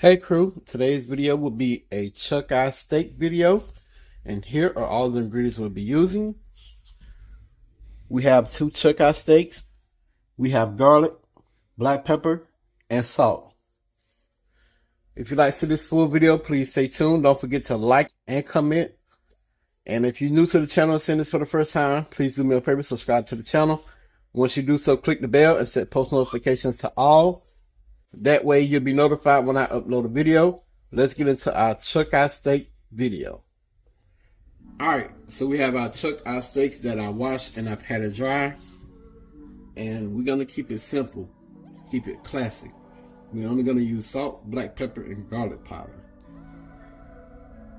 Hey crew, today's video will be a chuck-eye steak video, and here are all the ingredients we'll be using. We have 2 chuck-eye steaks, we have garlic, black pepper, and salt. If you'd like to see this full video, please stay tuned. Don't forget to like and comment. And if you're new to the channel and seeing this for the first time, please do me a favor, subscribe to the channel. Once you do so, click the bell and set post notifications to all. That way you'll be notified when I upload a video. Let's get into our chuck-eye steak video. Alright, so we have our chuck-eye steaks that I washed and I've had it dry. And we're going to keep it simple. Keep it classic. We're only going to use salt, black pepper, and garlic powder.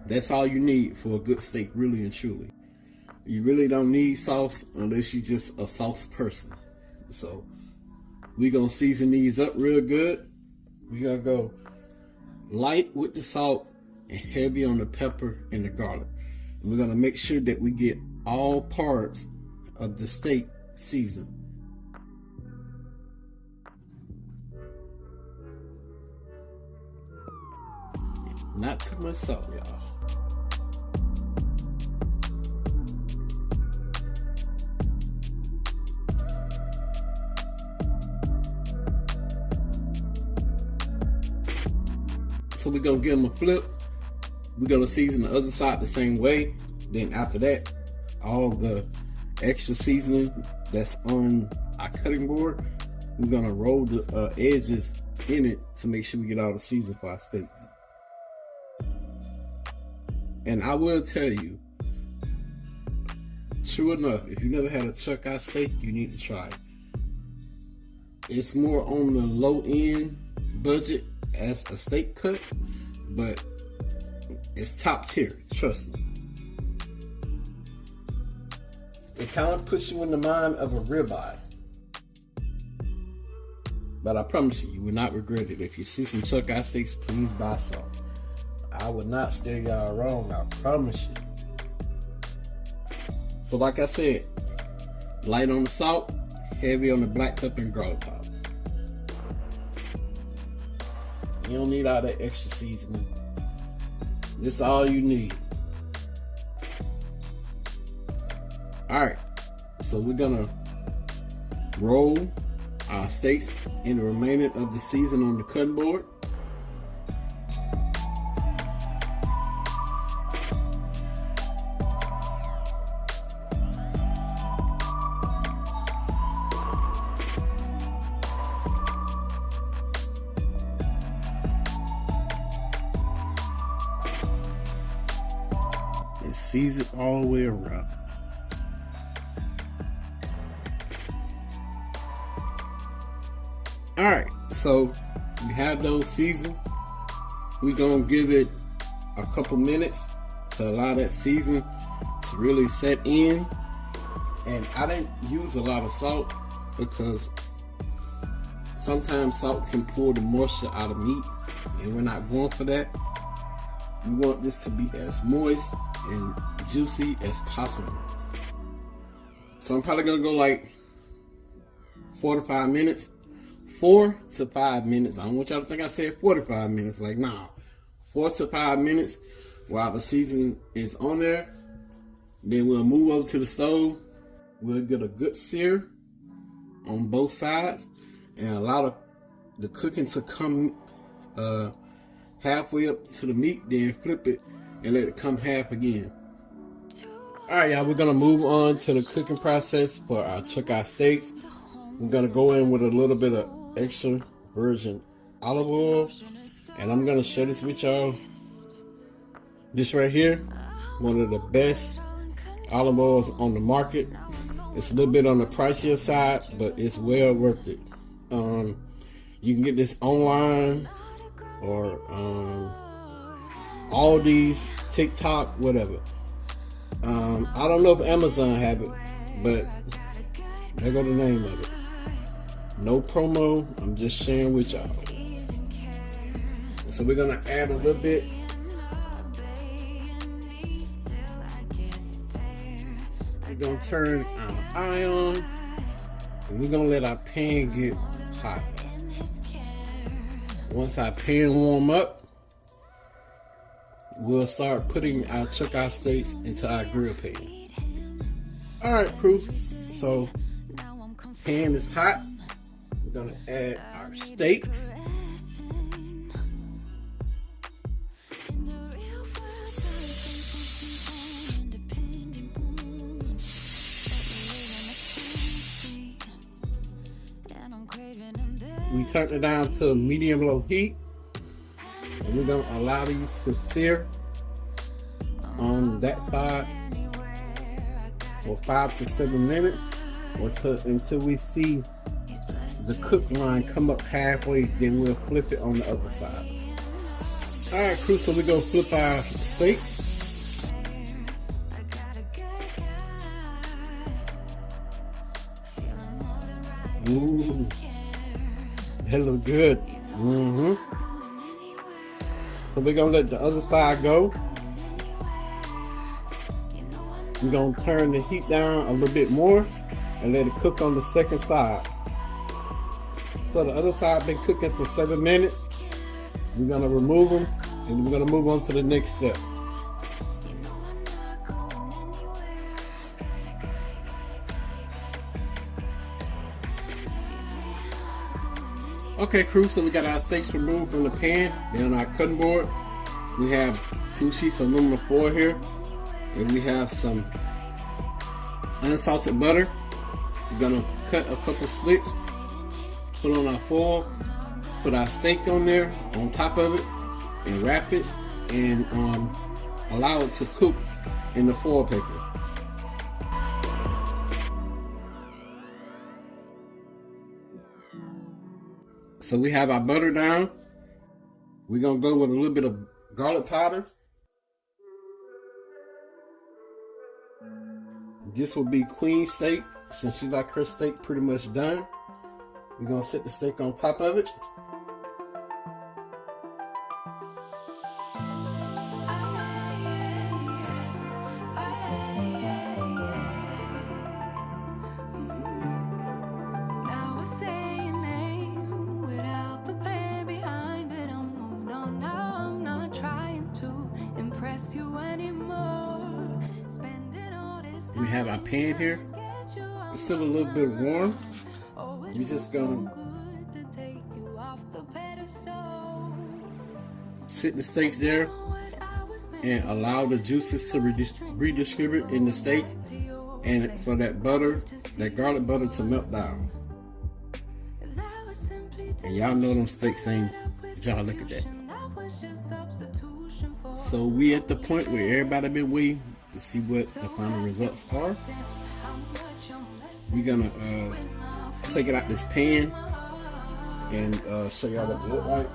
That's all you need for a good steak, really and truly. You really don't need sauce unless you're just a sauce person. So we're going to season these up real good. We're going to go light with the salt and heavy on the pepper and the garlic. And we're going to make sure that we get all parts of the steak seasoned. Not too much salt, y'all. So we're going to give them a flip. We're going to season the other side the same way. Then after that, all the extra seasoning that's on our cutting board, we're going to roll the edges in it to make sure we get all the seasoning for our steaks. And I will tell you, true enough, if you never had a chuck-eye steak, you need to try it. It's more on the low end budget as a steak cut, but it's top tier, trust me. It kind of puts you in the mind of a ribeye, but I promise you, you will not regret it. If you see some chuck-eye steaks, please buy some. I would not steer y'all wrong, I promise you. So like I said, light on the salt, heavy on the black pepper and garlic powder. You don't need all that extra seasoning. This is all you need. Alright, so we're gonna roll our steaks in the remaining of the seasoning on the cutting board. And season all the way around. Alright, so we have those seasoned. We're gonna give it a couple minutes to allow that season to really set in. And I didn't use a lot of salt because sometimes salt can pull the moisture out of meat, and we're not going for that. We want this to be as moist and juicy as possible. So I'm probably gonna go like 4 to 5 minutes. 4 to 5 minutes. I don't want y'all to think I said 45 minutes. Like, nah. 4 to 5 minutes while the seasoning is on there. Then we'll move over to the stove. We'll get a good sear on both sides and allow the cooking to come halfway up to the meat, then flip it and let it come half again. Alright, y'all, we're gonna move on to the cooking process for our chuck-eye steaks. We're gonna go in with a little bit of extra virgin olive oil, and I'm gonna share this with y'all. This right here, one of the best olive oils on the market. It's a little bit on the pricier side, but it's well worth it. You can get this online or Aldi's, TikTok, whatever. I don't know if Amazon have it, but there go the name of it. No promo, I'm just sharing with y'all. So we're gonna add a little bit. We're gonna turn our eye on, and we're gonna let our pan get hot. Once our pan warm up, we'll start putting our chuck steaks into our grill pan. Alright, crew. So, pan is hot. We're gonna add our steaks. We turn it down to medium-low heat, and we're gonna allow these to sear on that side for 5 to 7 minutes, or until we see the cook line come up halfway. Then we'll flip it on the other side. All right, crew. So we're gonna flip our steaks. Ooh. That look good. So we're gonna let the other side go. We're gonna turn the heat down a little bit more and let it cook on the second side. So the other side been cooking for 7 minutes. We're gonna remove them and we're gonna move on to the next step. Okay, crew, so we got our steaks removed from the pan. Then on our cutting board, we have 2 sheets of aluminum foil here. And we have some unsalted butter. We're gonna cut a couple slits, put on our foil, put our steak on there, on top of it, and wrap it, and allow it to cook in the foil paper. So we have our butter down. We're gonna go with a little bit of garlic powder. This will be queen steak, since she like her steak pretty much done. We're gonna set the steak on top of it. We have our pan here. It's still a little bit warm. We're just gonna sit the steaks there and allow the juices to redistribute in the steak, and for that butter, that garlic butter, to melt down. And y'all know them steaks ain't, y'all look at that. So we at the point where everybody been waiting to see what the final results are. We're gonna take it out this pan and show y'all what it look like.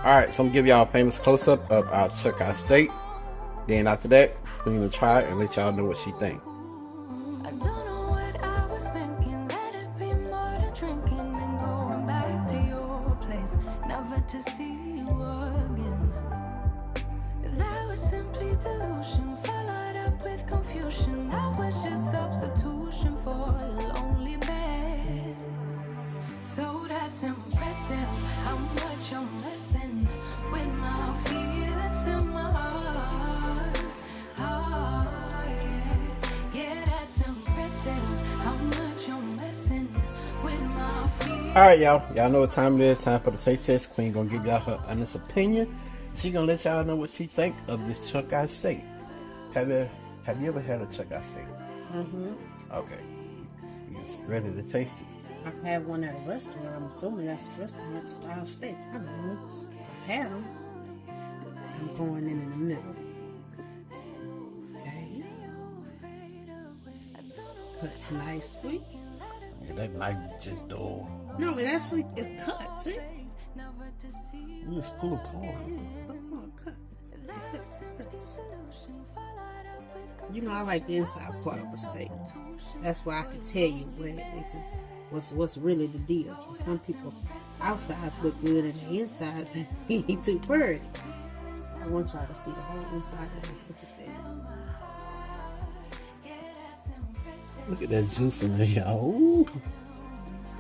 Alright, so I'm gonna give y'all a famous close-up of our chuck steak. Then after that, we're gonna try it and let y'all know what she think. Alright, y'all know what time it is. Time for the taste test. Queen gonna give y'all her honest opinion. She gonna let y'all know what she think of this chuck steak. Have you ever had a chuck steak? Okay. You ready to taste it? I've had one at a restaurant. I'm assuming that's a restaurant style steak. I don't know. I've had them. I'm going in the middle. Okay. Cuts nicely. Yeah, that knife just dull. No, it actually cut. See? You just pull apart. Yeah, cut. You know, I like the inside part of a steak. That's why I can tell you what's really the deal. Some people outsides look good and the insides ain't too pretty. I want y'all to see the whole inside of this. Look at that. Look at that juice in there, y'all. Ooh.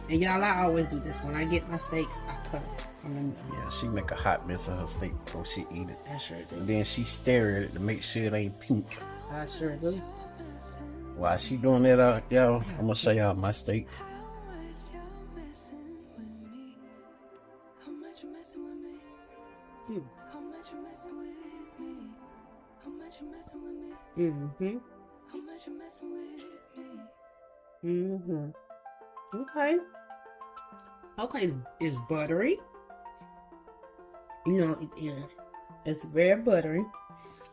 And y'all, I always do this. When I get my steaks, I cut them from the middle. Yeah, she make a hot mess of her steak before she eat it. I sure do. And then she stare at it to make sure it ain't pink. I sure do. While she doing that, y'all, I'm gonna show y'all my steak. Mm-hmm. Mm-hmm. Okay. Okay, it's buttery. You know, yeah, it's very buttery.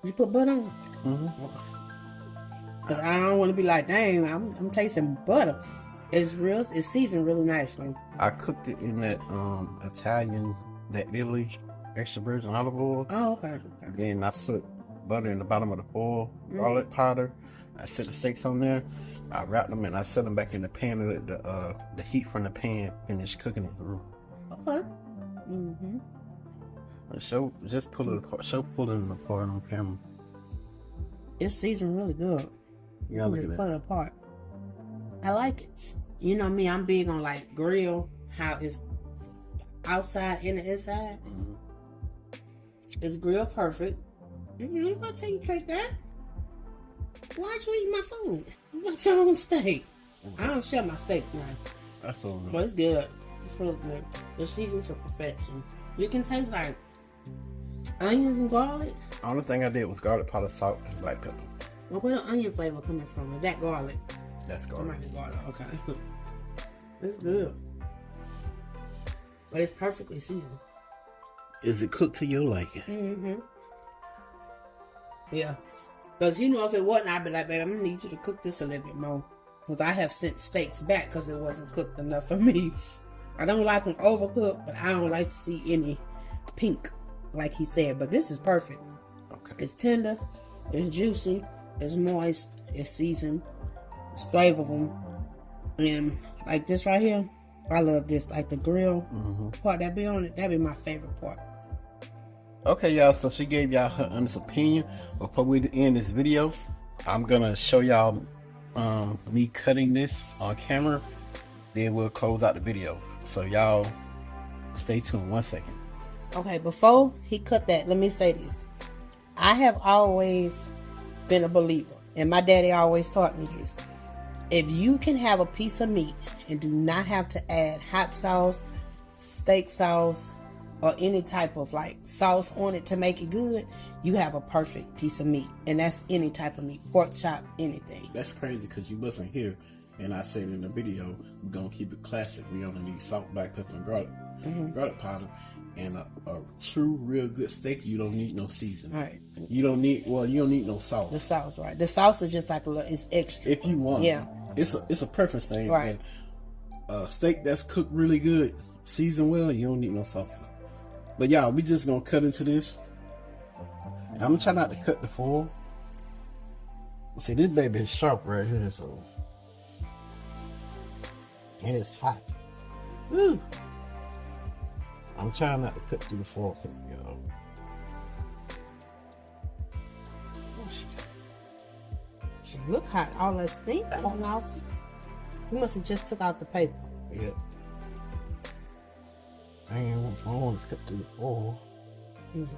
You put butter on? Mm-hmm. Cause I don't want to be like, dang, I'm tasting butter. It's seasoned really nicely. I cooked it in that Italy extra virgin olive oil. Oh, okay. Then I put butter in the bottom of the bowl, garlic powder. I set the steaks on there. I wrap them and I set them back in the pan and let the heat from the pan finish cooking it through. Okay. Mm-hmm. Just pull it apart. Pulling it apart on camera. It's seasoned really good. Yeah, look at that. Pull it apart. I like it. You know me, I'm big on like grill, how it's outside and the inside. Mm-hmm. It's grill perfect. Mm-hmm. I'm gonna tell you like that. Why'd you eat my food? What's your own steak? I don't share my steak now. That's all right. But it's good. It's really good. The seasoned to perfection. You can taste like onions and garlic. The only thing I did was garlic powder, salt, and black pepper. Well, where the onion flavor coming from? Is that garlic? That's It garlic. might be garlic. Okay. It's good. But it's perfectly seasoned. Is it cooked to your liking? Mm-hmm. Yeah. Because, you know, if it wasn't, I'd be like, babe, I'm going to need you to cook this a little bit more. Because I have sent steaks back because it wasn't cooked enough for me. I don't like them overcooked, but I don't like to see any pink, like he said. But this is perfect. Okay. It's tender, it's juicy, it's moist, it's seasoned, it's flavorful. And like this right here, I love this. Like the grill part that be on it, that be my favorite part. Okay, y'all, so she gave y'all her honest opinion. Before we end this video, I'm gonna show y'all me cutting this on camera, then we'll close out the video. So y'all stay tuned 1 second. Okay, before he cut that, let me say this. I have always been a believer, and my daddy always taught me this. If you can have a piece of meat and do not have to add hot sauce, steak sauce, or any type of like sauce on it to make it good, you have a perfect piece of meat. And that's any type of meat, pork chop, anything. That's crazy because you wasn't here, and I said in the video, we're gonna keep it classic. We only need salt, black pepper, and garlic powder. And a true, real good steak, you don't need no seasoning. Right. You don't need no sauce. The sauce, right? The sauce is just like a little, it's extra. If you want, yeah, it's a preference thing. Right. But steak that's cooked really good, seasoned well, you don't need no sauce. But y'all, we just gonna cut into this. And I'm gonna try not to cut the foil. See, this baby is sharp right here, so, and it's hot. Woo! I'm trying not to cut through the foil, y'all. Oh, she look hot. All that steam coming off. You must have just took out the paper. Yeah. I don't want to cut through the foil. Mm-hmm.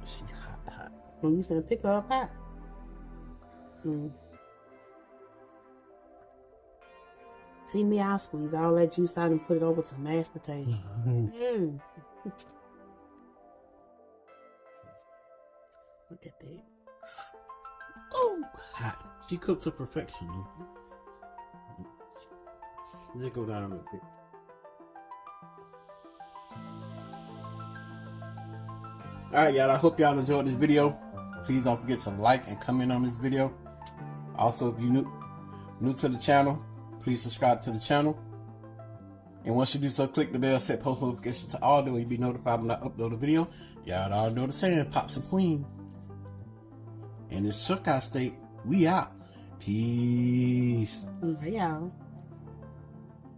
She hot. Well, you finna pick her up hot. See me, I'll squeeze all that juice out and put it over to mashed potatoes. Look at that. Oh, hot. She cooks to perfection. Let's go down a bit. Alright, y'all, I hope y'all enjoyed this video. Please don't forget to like and comment on this video. Also, if you're new to the channel, please subscribe to the channel. And once you do so, click the bell, set post notifications to all, that way you'll be notified when I upload a video. Y'all all know the saying, pops and queen. And this chuck steak, we out. Peace. Bye, y'all.